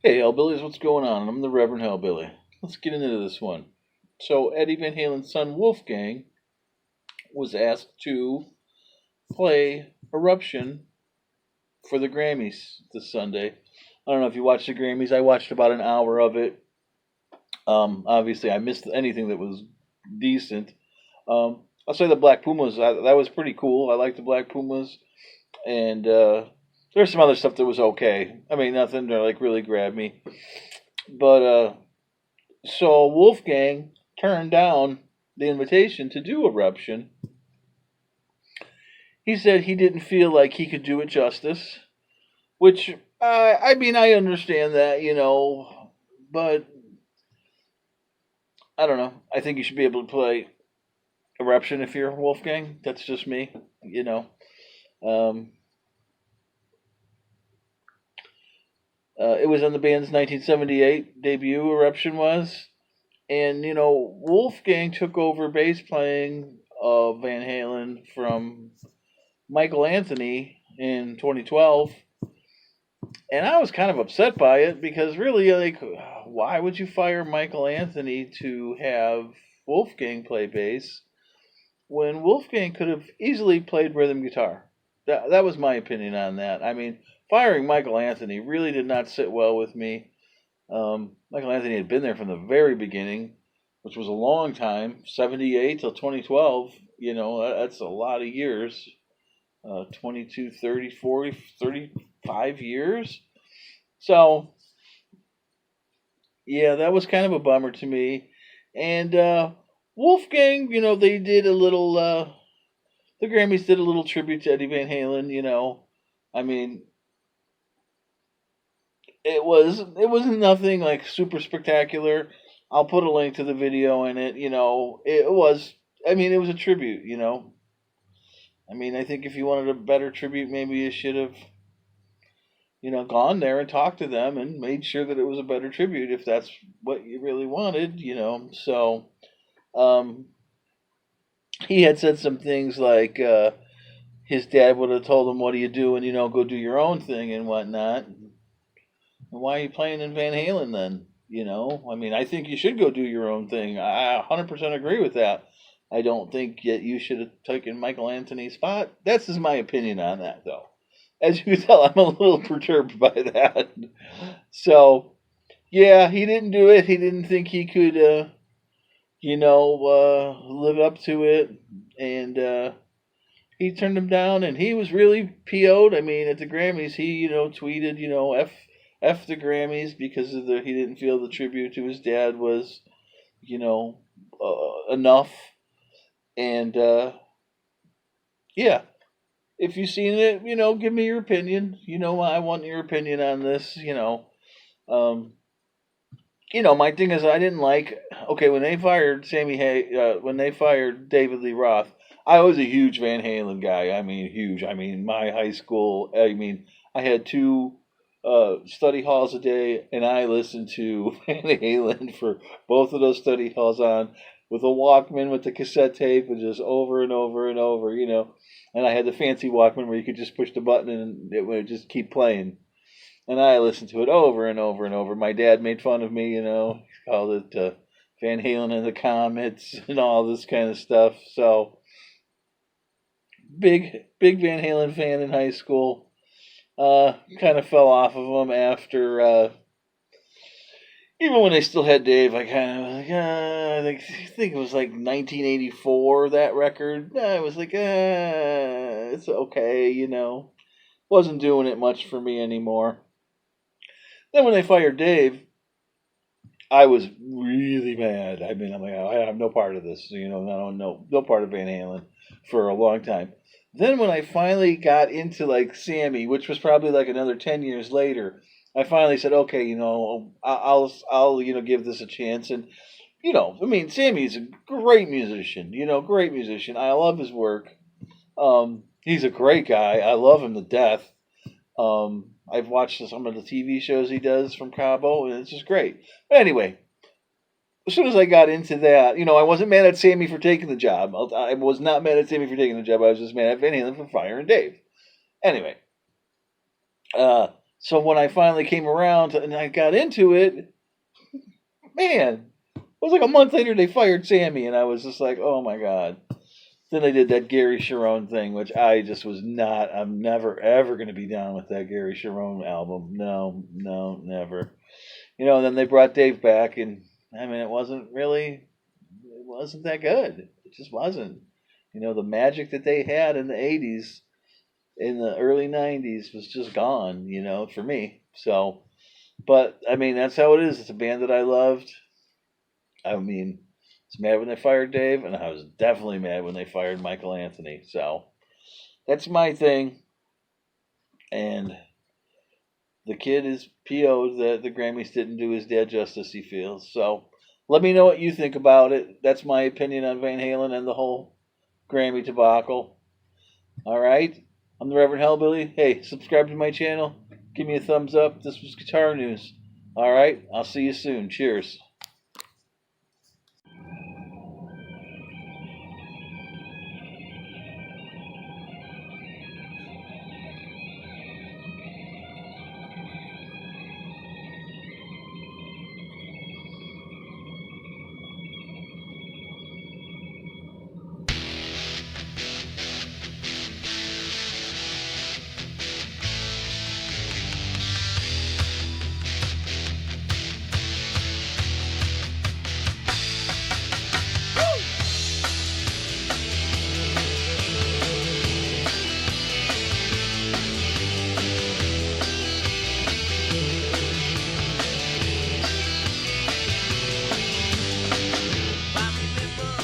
Hey, Hellbillies, what's going on? I'm the Reverend Hellbilly. Let's get into this one. So, Eddie Van Halen's son Wolfgang was asked to play Eruption for the Grammys this Sunday. I don't know if you watched the Grammys. I watched about an hour of it. Obviously, I missed anything that was decent. I'll say the Black Pumas. That was pretty cool. I like the Black Pumas, and there's some other stuff that was okay. I mean, nothing to like really grab me. But so Wolfgang turned down the invitation to do Eruption. He said he didn't feel like he could do it justice, which I mean I understand that, but I don't know. I think you should be able to play Eruption if you're Wolfgang. That's just me, you know. Um, it was on the band's 1978 debut. Eruption was, and Wolfgang took over bass playing of Van Halen from Michael Anthony in 2012, and I was kind of upset by it because really, like, why would you fire Michael Anthony to have Wolfgang play bass when Wolfgang could have easily played rhythm guitar? That was my opinion on that. I mean, firing Michael Anthony really did not sit well with me. Michael Anthony had been there from the very beginning, which was a long time, 78 till 2012. That's a lot of years. 22, 30, 40, 35 years. So, yeah, that was kind of a bummer to me. And Wolfgang, they did a little, the Grammys did a little tribute to Eddie Van Halen. I mean, it was nothing like super spectacular. I'll put a link to the video in it. It was, I mean, it was a tribute. I mean, I think if you wanted a better tribute, maybe you should have gone there and talked to them and made sure that it was a better tribute if that's what you really wanted. So, um, he had said some things like his dad would have told him, "What do you do?" And go do your own thing and whatnot. And why are you playing in Van Halen then? I mean, I think you should go do your own thing. I 100% agree with that. I don't think that you should have taken Michael Anthony's spot. That's just my opinion on that, though. As you can tell, I'm a little perturbed by that. So, yeah, he didn't do it. He didn't think he could, live up to it. And he turned him down, and he was really PO'd. I mean, at the Grammys, he, tweeted, F the Grammys because he didn't feel the tribute to his dad was, enough. And, yeah, if you've seen it, give me your opinion. I want your opinion on this. Um, my thing is, I didn't like. Okay, when they fired when they fired David Lee Roth, I was a huge Van Halen guy. I mean, huge. I mean, my high school. I mean, I had two study halls a day, and I listened to Van Halen for both of those study halls on with a Walkman with the cassette tape, and just over and over and over. And I had the fancy Walkman where you could just push the button and it would just keep playing. And I listened to it over and over and over. My dad made fun of me, he called it Van Halen and the Comets and all this kind of stuff. So big Van Halen fan in high school. Kind of fell off of them after, even when they still had Dave. I kind of was like, I think it was like 1984 that record. I was like, it's okay. Wasn't doing it much for me anymore. Then when they fired Dave, I was really mad. I mean, I'm like, I have no part of this. No part of Van Halen for a long time. Then when I finally got into like Sammy, which was probably like another 10 years later, I finally said, okay, I'll give this a chance. And I mean, Sammy's a great musician. Great musician. I love his work. He's a great guy. I love him to death. I've watched some of the TV shows he does from Cabo, and it's just great. But anyway, as soon as I got into that, I wasn't mad at Sammy for taking the job. I was not mad at Sammy for taking the job. I was just mad at Van Halen for firing Dave. Anyway, So when I finally came around and I got into it, man, it was like a month later they fired Sammy, and I was just like, oh my god. Then they did that Gary Sharon thing, which I just was not. I'm never ever going to be down with that Gary Sharon album. No, no, never. And then they brought Dave back, and I mean, it wasn't that good. It just wasn't. The magic that they had in the '80s, in the early '90s, was just gone. For me. So, but I mean, that's how it is. It's a band that I loved. I mean, I was mad when they fired Dave, and I was definitely mad when they fired Michael Anthony. So that's my thing. And the kid is PO'd that the Grammys didn't do his dad justice, he feels. So let me know what you think about it. That's my opinion on Van Halen and the whole Grammy debacle. All right? I'm the Reverend Hellbilly. Hey, subscribe to my channel. Give me a thumbs up. This was Guitar News. All right? I'll see you soon. Cheers.